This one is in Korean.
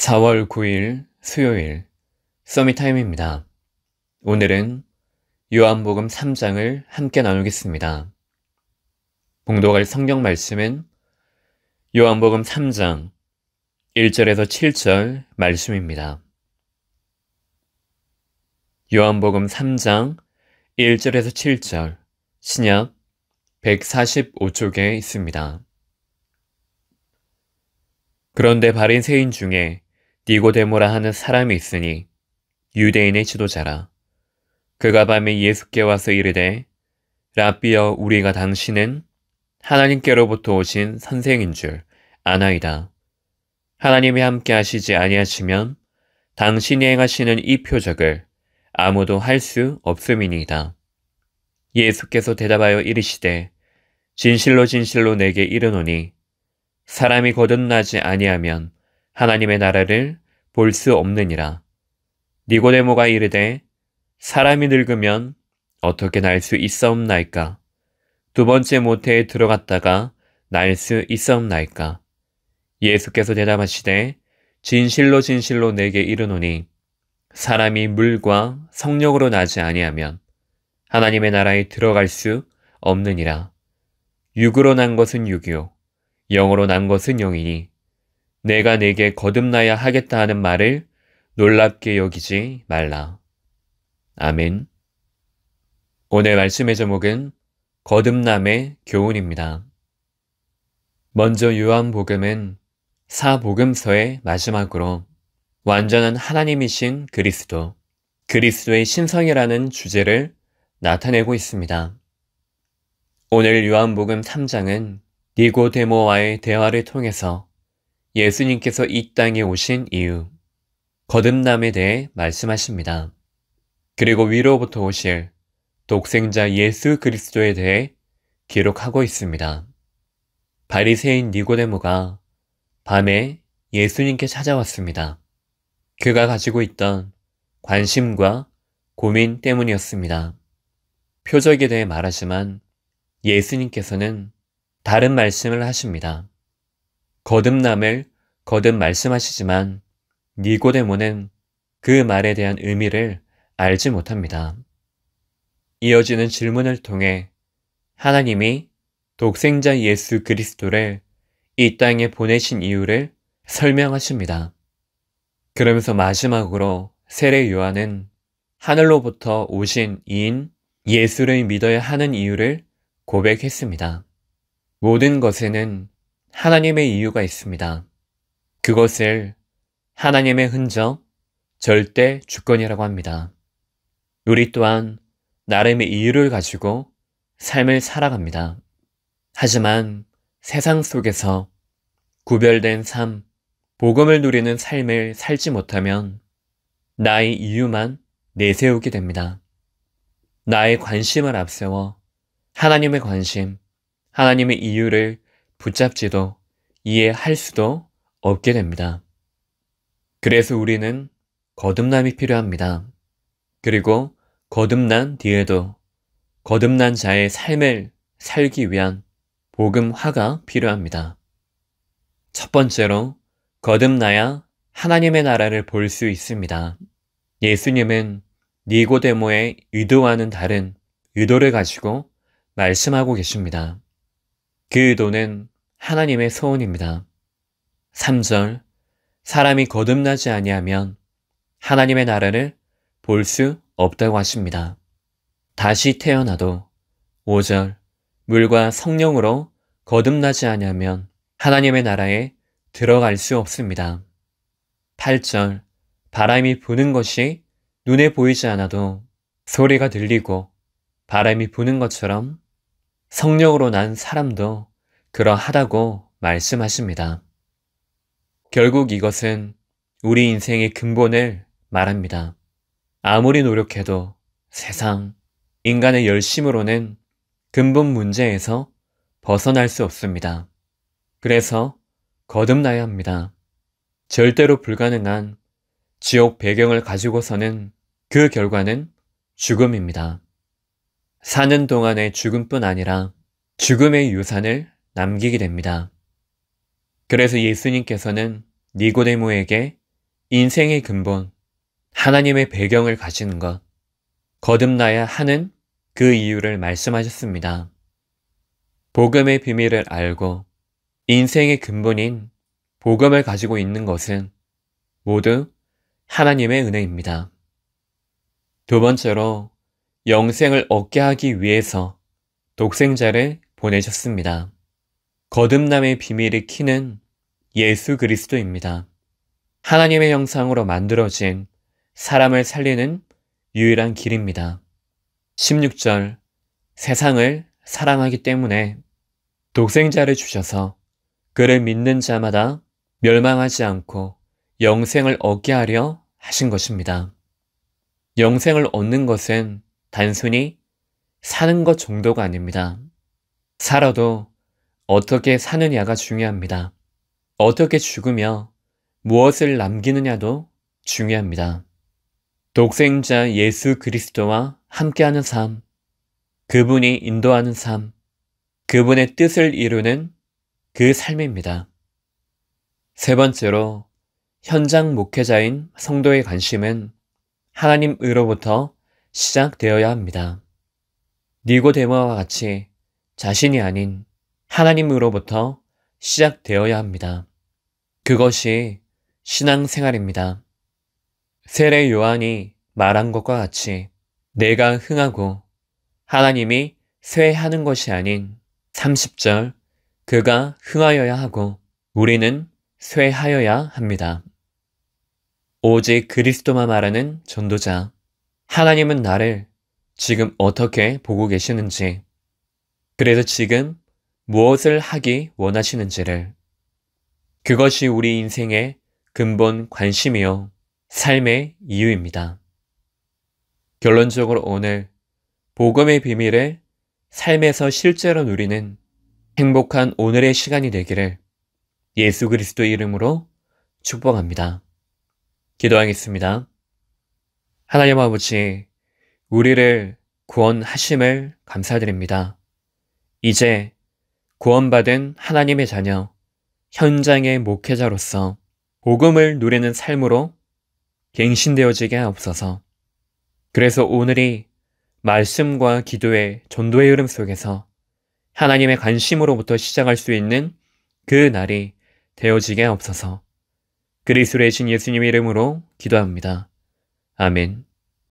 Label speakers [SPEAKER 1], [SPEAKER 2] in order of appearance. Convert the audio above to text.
[SPEAKER 1] 4월 9일 수요일 서밋타임입니다. 오늘은 요한복음 3장을 함께 나누겠습니다. 봉독할 성경 말씀은 요한복음 3장 1절에서 7절 말씀입니다. 요한복음 3장 1절에서 7절 신약 145쪽에 있습니다. 그런데 바리새인 중에 니고데모라 하는 사람이 있으니 유대인의 지도자라. 그가 밤에 예수께 와서 이르되 랍비여, 우리가 당신은 하나님께로부터 오신 선생인 줄 아나이다. 하나님이 함께 하시지 아니하시면 당신이 행하시는 이 표적을 아무도 할 수 없음이니이다. 예수께서 대답하여 이르시되 진실로 진실로 내게 이르노니 사람이 거듭나지 아니하면 하나님의 나라를 볼 수 없느니라. 니고데모가 이르되 사람이 늙으면 어떻게 날 수 있사옵나이까? 두 번째 모태에 들어갔다가 날 수 있사옵나이까? 예수께서 대답하시되 진실로 진실로 내게 이르노니 사람이 물과 성령으로 나지 아니하면 하나님의 나라에 들어갈 수 없느니라. 육으로 난 것은 육이요 영으로 난 것은 영이니 내가 내게 거듭나야 하겠다 하는 말을 놀랍게 여기지 말라. 아멘. 오늘 말씀의 제목은 거듭남의 교훈입니다. 먼저 요한복음은 사복음서의 마지막으로 완전한 하나님이신 그리스도의 신성이라는 주제를 나타내고 있습니다. 오늘 요한복음 3장은 니고데모와의 대화를 통해서 예수님께서 이 땅에 오신 이유, 거듭남에 대해 말씀하십니다. 그리고 위로부터 오실 독생자 예수 그리스도에 대해 기록하고 있습니다. 바리새인 니고데모가 밤에 예수님께 찾아왔습니다. 그가 가지고 있던 관심과 고민 때문이었습니다. 표적에 대해 말하지만 예수님께서는 다른 말씀을 하십니다. 거듭남을 거듭 말씀하시지만 니고데모는 그 말에 대한 의미를 알지 못합니다. 이어지는 질문을 통해 하나님이 독생자 예수 그리스도를 이 땅에 보내신 이유를 설명하십니다. 그러면서 마지막으로 세례 요한은 하늘로부터 오신 이인 예수를 믿어야 하는 이유를 고백했습니다. 모든 것에는 하나님의 이유가 있습니다. 그것을 하나님의 흔적, 절대 주권이라고 합니다. 우리 또한 나름의 이유를 가지고 삶을 살아갑니다. 하지만 세상 속에서 구별된 삶, 복음을 누리는 삶을 살지 못하면 나의 이유만 내세우게 됩니다. 나의 관심을 앞세워 하나님의 관심, 하나님의 이유를 붙잡지도 이해할 수도 없게 됩니다. 그래서 우리는 거듭남이 필요합니다. 그리고 거듭난 뒤에도 거듭난 자의 삶을 살기 위한 복음화가 필요합니다. 첫 번째로 거듭나야 하나님의 나라를 볼 수 있습니다. 예수님은 니고데모의 의도와는 다른 의도를 가지고 말씀하고 계십니다. 그 의도는 하나님의 소원입니다. 3절 사람이 거듭나지 아니하면 하나님의 나라를 볼 수 없다고 하십니다. 다시 태어나도 5절 물과 성령으로 거듭나지 아니하면 하나님의 나라에 들어갈 수 없습니다. 8절 바람이 부는 것이 눈에 보이지 않아도 소리가 들리고 바람이 부는 것처럼 성령으로 난 사람도 그러하다고 말씀하십니다. 결국 이것은 우리 인생의 근본을 말합니다. 아무리 노력해도 세상, 인간의 열심으로는 근본 문제에서 벗어날 수 없습니다. 그래서 거듭나야 합니다. 절대로 불가능한 지옥 배경을 가지고서는 그 결과는 죽음입니다. 사는 동안의 죽음뿐 아니라 죽음의 유산을 남기게 됩니다. 그래서 예수님께서는 니고데모에게 인생의 근본, 하나님의 배경을 가지는 것, 거듭나야 하는 그 이유를 말씀하셨습니다. 복음의 비밀을 알고 인생의 근본인 복음을 가지고 있는 것은 모두 하나님의 은혜입니다. 두 번째로 영생을 얻게 하기 위해서 독생자를 보내셨습니다. 거듭남의 비밀이 키는 예수 그리스도입니다. 하나님의 형상으로 만들어진 사람을 살리는 유일한 길입니다. 16절, 세상을 사랑하기 때문에 독생자를 주셔서 그를 믿는 자마다 멸망하지 않고 영생을 얻게 하려 하신 것입니다. 영생을 얻는 것은 단순히 사는 것 정도가 아닙니다. 살아도 어떻게 사느냐가 중요합니다. 어떻게 죽으며 무엇을 남기느냐도 중요합니다. 독생자 예수 그리스도와 함께하는 삶, 그분이 인도하는 삶, 그분의 뜻을 이루는 그 삶입니다. 세 번째로 현장 목회자인 성도의 관심은 하나님으로부터 시작되어야 합니다. 니고데모와 같이 자신이 아닌 하나님으로부터 시작되어야 합니다. 그것이 신앙생활입니다. 세례 요한이 말한 것과 같이 내가 흥하고 하나님이 쇠하는 것이 아닌 30절 그가 흥하여야 하고 우리는 쇠하여야 합니다. 오직 그리스도만 말하는 전도자, 하나님은 나를 지금 어떻게 보고 계시는지, 그래서 지금 무엇을 하기 원하시는지를, 그것이 우리 인생의 근본 관심이요 삶의 이유입니다. 결론적으로 오늘 복음의 비밀을 삶에서 실제로 누리는 행복한 오늘의 시간이 되기를 예수 그리스도 이름으로 축복합니다. 기도하겠습니다. 하나님 아버지, 우리를 구원하심을 감사드립니다. 이제 구원받은 하나님의 자녀, 현장의 목회자로서 복음을 누리는 삶으로 갱신되어지게 하옵소서. 그래서 오늘이 말씀과 기도의 전도의 흐름 속에서 하나님의 관심으로부터 시작할 수 있는 그 날이 되어지게 하옵소서. 그리스도의 신 예수님의 이름으로 기도합니다. 아멘.